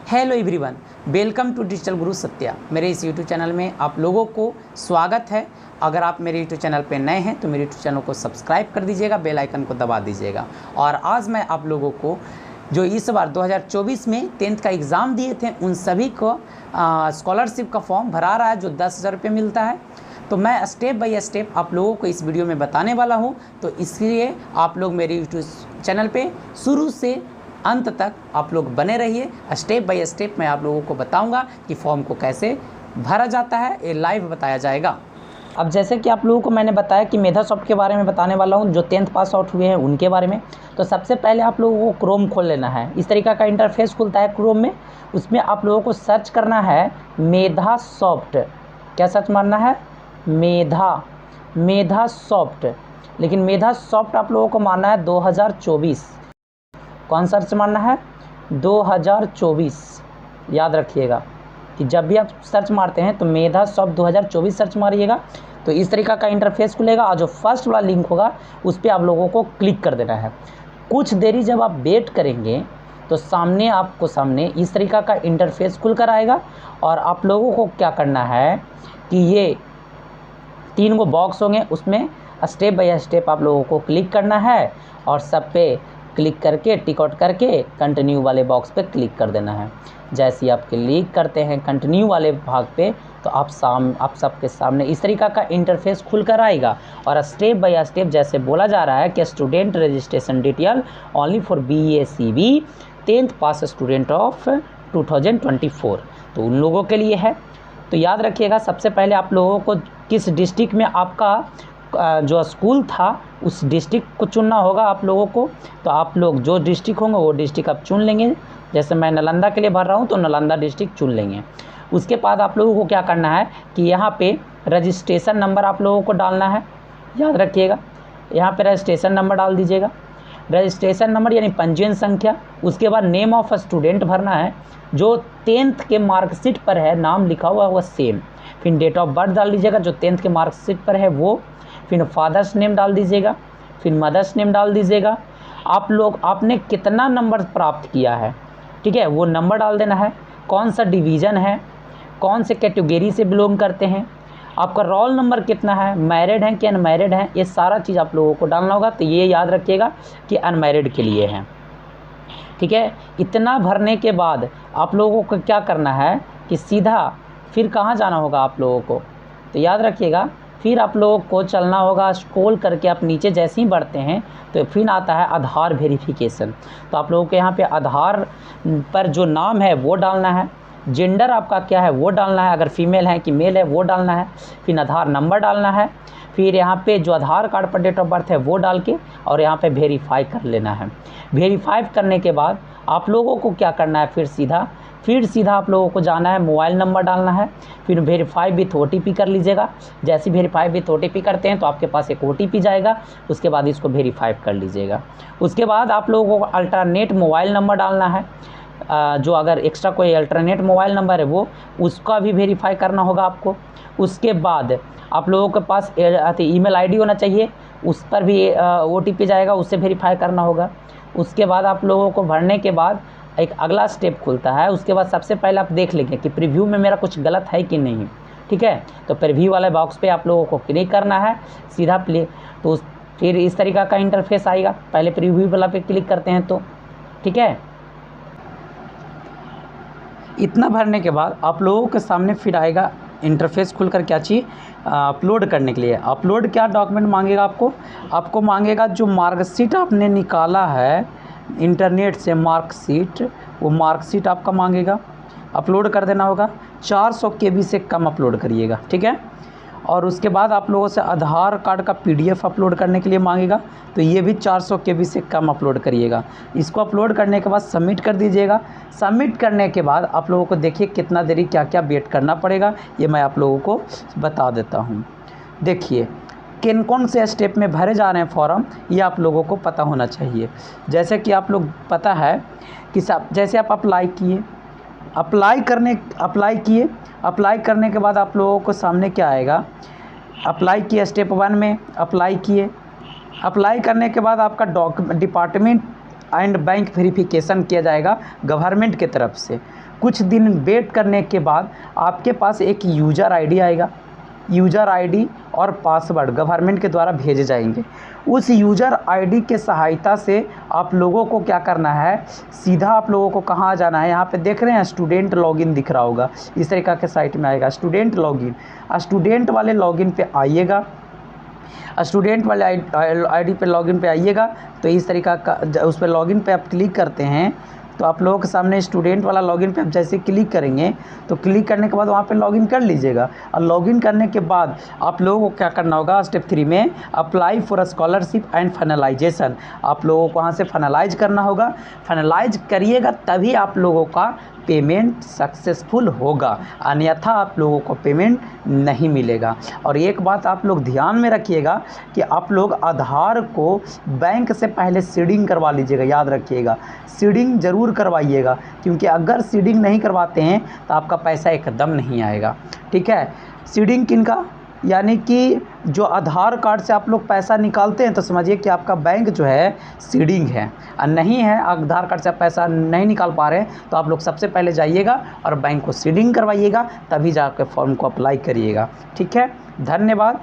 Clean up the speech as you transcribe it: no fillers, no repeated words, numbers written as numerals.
Hello everyone, welcome to digital Guru Satya. मेरे इस YouTube channel में आप लोगों को स्वागत है। अगर आप मेरे यूट्यूब चैनल पर नए हैं तो मेरे यूट्यूब चैनल को सब्सक्राइब कर दीजिएगा, बेल आइकन को दबा दीजिएगा। और आज मैं आप लोगों को जो इस बार 2024 में 10th का एग्ज़ाम दिए थे उन सभी को स्कॉलरशिप का फॉर्म भरा रहा है जो 10,000 रुपये मिलता है। तो मैं स्टेप बाय स्टेप आप लोगों को इस वीडियो में बताने वाला हूं, तो इसलिए आप लोग मेरे यूट्यूब चैनल पे शुरू से अंत तक आप लोग बने रहिए। स्टेप बाय स्टेप मैं आप लोगों को बताऊंगा कि फॉर्म को कैसे भरा जाता है, ये लाइव बताया जाएगा। अब जैसे कि आप लोगों को मैंने बताया कि मेधा सॉफ्ट के बारे में बताने वाला हूं, जो 10th पास आउट हुए हैं उनके बारे में। तो सबसे पहले आप लोगों को क्रोम खोल लेना है। इस तरीका का इंटरफेस खुलता है क्रोम में। उसमें आप लोगों को सर्च करना है मेधा सॉफ्ट। क्या सर्च मारना है? मेधा सॉफ्ट। लेकिन मेधा सॉफ्ट आप लोगों को मारना है 2024। कौन सर्च मारना है? 2024। याद रखिएगा कि जब भी आप सर्च मारते हैं तो मेधा सॉफ्ट 2024 सर्च मारिएगा। तो इस तरीका का इंटरफेस खुलेगा और जो फर्स्ट वाला लिंक होगा उस पर आप लोगों को क्लिक कर देना है। कुछ देरी जब आप वेट करेंगे तो सामने इस तरीका का इंटरफेस खुल कर आएगा। और आप लोगों को क्या करना है कि ये 3 गो बॉक्स होंगे, उसमें स्टेप बाय स्टेप आप लोगों को क्लिक करना है और सब पे क्लिक करके टिक आउट करके कंटिन्यू वाले बॉक्स पे क्लिक कर देना है। जैसे ही आप क्लिक करते हैं कंटिन्यू वाले भाग पे तो आप सबके सामने इस तरीका का इंटरफेस खुल कर आएगा। और स्टेप बाय स्टेप जैसे बोला जा रहा है कि student registration detail only for BACB 10th pass student of 2024, तो उन लोगों के लिए है। तो याद रखिएगा, सबसे पहले आप लोगों को किस डिस्ट्रिक्ट में आपका जो स्कूल था उस डिस्ट्रिक्ट को चुनना होगा आप लोगों को। तो आप लोग जो डिस्ट्रिक्ट होंगे वो डिस्ट्रिक्ट आप चुन लेंगे। जैसे मैं नालंदा के लिए भर रहा हूँ तो नालंदा डिस्ट्रिक्ट चुन लेंगे। उसके बाद आप लोगों को क्या करना है कि यहाँ पे रजिस्ट्रेशन नंबर आप लोगों को डालना है। याद रखिएगा, यहाँ पे रजिस्ट्रेशन नंबर डाल दीजिएगा। रजिस्ट्रेशन नंबर यानी पंजीयन संख्या। उसके बाद नेम ऑफ स्टूडेंट भरना है, जो 10th के मार्कशीट पर है नाम लिखा हुआ वो सेम। फिर डेट ऑफ बर्थ डाल दीजिएगा जो 10th के मार्कशीट पर है वो। फिर फादर्स नेम डाल दीजिएगा, फिर मदर्स नेम डाल दीजिएगा। आपने कितना नंबर प्राप्त किया है, ठीक है, वो नंबर डाल देना है। कौन सा डिवीज़न है, कौन से कैटेगरी से बिलोंग करते हैं, आपका रोल नंबर कितना है, मैरिड हैं कि अनमैरिड हैं, ये सारा चीज़ आप लोगों को डालना होगा। तो ये याद रखिएगा कि अनमैरिड के लिए है, ठीक है। इतना भरने के बाद आप लोगों को क्या करना है कि सीधा फिर कहाँ जाना होगा आप लोगों को, तो याद रखिएगा फिर आप लोगों को चलना होगा स्क्रॉल करके। आप नीचे जैसे ही बढ़ते हैं तो फिर आता है आधार वेरिफिकेशन। तो आप लोगों के यहाँ पे आधार पर जो नाम है वो डालना है, जेंडर आपका क्या है वो डालना है, अगर फीमेल है कि मेल है वो डालना है। फिर आधार नंबर डालना है। फिर यहाँ पे जो आधार कार्ड पर डेट ऑफ बर्थ है वो डाल के और यहाँ पे वेरीफाई कर लेना है। वेरीफाई करने के बाद आप लोगों को क्या करना है, फिर सीधा आप लोगों को जाना है, मोबाइल नंबर डालना है। फिर वेरीफाई विथ OTP कर लीजिएगा। जैसे वेरीफाई विथ OTP करते हैं तो आपके पास एक OTP जाएगा, उसके बाद इसको वेरीफाई कर लीजिएगा। उसके बाद आप लोगों को अल्टरनेट मोबाइल नंबर डालना है। जो अगर एक्स्ट्रा कोई अल्टरनेट मोबाइल नंबर है वो उसका भी वेरीफाई करना होगा आपको। उसके बाद आप लोगों के पास ईमेल ID होना चाहिए, उस पर भी OTP जाएगा, उससे वेरीफाई करना होगा। उसके बाद आप लोगों को भरने के बाद एक अगला स्टेप खुलता है। उसके बाद सबसे पहले आप देख लेंगे कि प्रीव्यू में मेरा कुछ गलत है कि नहीं, ठीक है। तो प्रीव्यू वाले बॉक्स पे आप लोगों को क्लिक करना है सीधा प्ले। तो फिर इस तरीका का इंटरफेस आएगा। पहले प्रीव्यू वाला पे क्लिक करते हैं तो ठीक है। इतना भरने के बाद आप लोगों के सामने फिर आएगा इंटरफेस खुलकर क्या चाहिए अपलोड करने के लिए। अपलोड क्या डॉक्यूमेंट मांगेगा आपको मांगेगा जो मार्कशीट आपने निकाला है इंटरनेट से, मार्कशीट, वो मार्कशीट आपका मांगेगा, अपलोड कर देना होगा। 400 KB से कम अपलोड करिएगा, ठीक है। और उसके बाद आप लोगों से आधार कार्ड का PDF अपलोड करने के लिए मांगेगा, तो ये भी 400 KB से कम अपलोड करिएगा। इसको अपलोड करने के बाद सबमिट कर दीजिएगा। सबमिट करने के बाद आप लोगों को देखिए कितना देरी क्या क्या वेट करना पड़ेगा, ये मैं आप लोगों को बता देता हूँ। देखिए कौन से स्टेप में भरे जा रहे हैं फॉर्म, ये आप लोगों को पता होना चाहिए। जैसे कि आप लोग पता है कि जैसे आप अप्लाई करने के बाद आप लोगों को सामने क्या आएगा, अप्लाई किए स्टेप 1 में अप्लाई किए। अप्लाई करने के बाद आपका डिपार्टमेंट एंड बैंक वेरिफिकेशन किया जाएगा गवर्नमेंट के तरफ से। कुछ दिन वेट करने के बाद आपके पास एक यूज़र आईडी आएगा। यूज़र आईडी और पासवर्ड गवर्नमेंट के द्वारा भेजे जाएंगे। उस यूज़र आईडी के सहायता से आप लोगों को क्या करना है, सीधा आप लोगों को कहाँ जाना है, यहाँ पे देख रहे हैं स्टूडेंट लॉगिन दिख रहा होगा, इस तरीक़ा के साइट में आएगा स्टूडेंट लॉगिन। स्टूडेंट वाले लॉगिन पे आइएगा, स्टूडेंट वाले आईडी पे लॉगिन पे आइएगा तो इस तरीक़ा का उस पर लॉगिन पे आप क्लिक करते हैं तो आप लोगों के सामने स्टूडेंट वाला लॉगिन पे आप जैसे क्लिक करेंगे तो क्लिक करने के बाद वहाँ पे लॉगिन कर लीजिएगा। और लॉगिन करने के बाद आप लोगों को क्या करना होगा, स्टेप 3 में apply for scholarship and finalisation, आप लोगों को वहाँ से फाइनलाइज करना होगा। फाइनलाइज करिएगा तभी आप लोगों का पेमेंट सक्सेसफुल होगा, अन्यथा आप लोगों को पेमेंट नहीं मिलेगा। और एक बात आप लोग ध्यान में रखिएगा कि आप लोग आधार को बैंक से पहले सीडिंग करवा लीजिएगा, याद रखिएगा सीडिंग ज़रूर करवाइएगा, क्योंकि अगर सीडिंग नहीं करवाते हैं तो आपका पैसा एकदम नहीं आएगा। ठीक है, सीडिंग किनका, यानी कि जो आधार कार्ड से आप लोग पैसा निकालते हैं तो समझिए कि आपका बैंक जो है सीडिंग है, और नहीं है आधार कार्ड से आप पैसा नहीं निकाल पा रहे हैं तो आप लोग सबसे पहले जाइएगा और बैंक को सीडिंग करवाइएगा, तभी जाकर फॉर्म को अप्लाई करिएगा। ठीक है, धन्यवाद।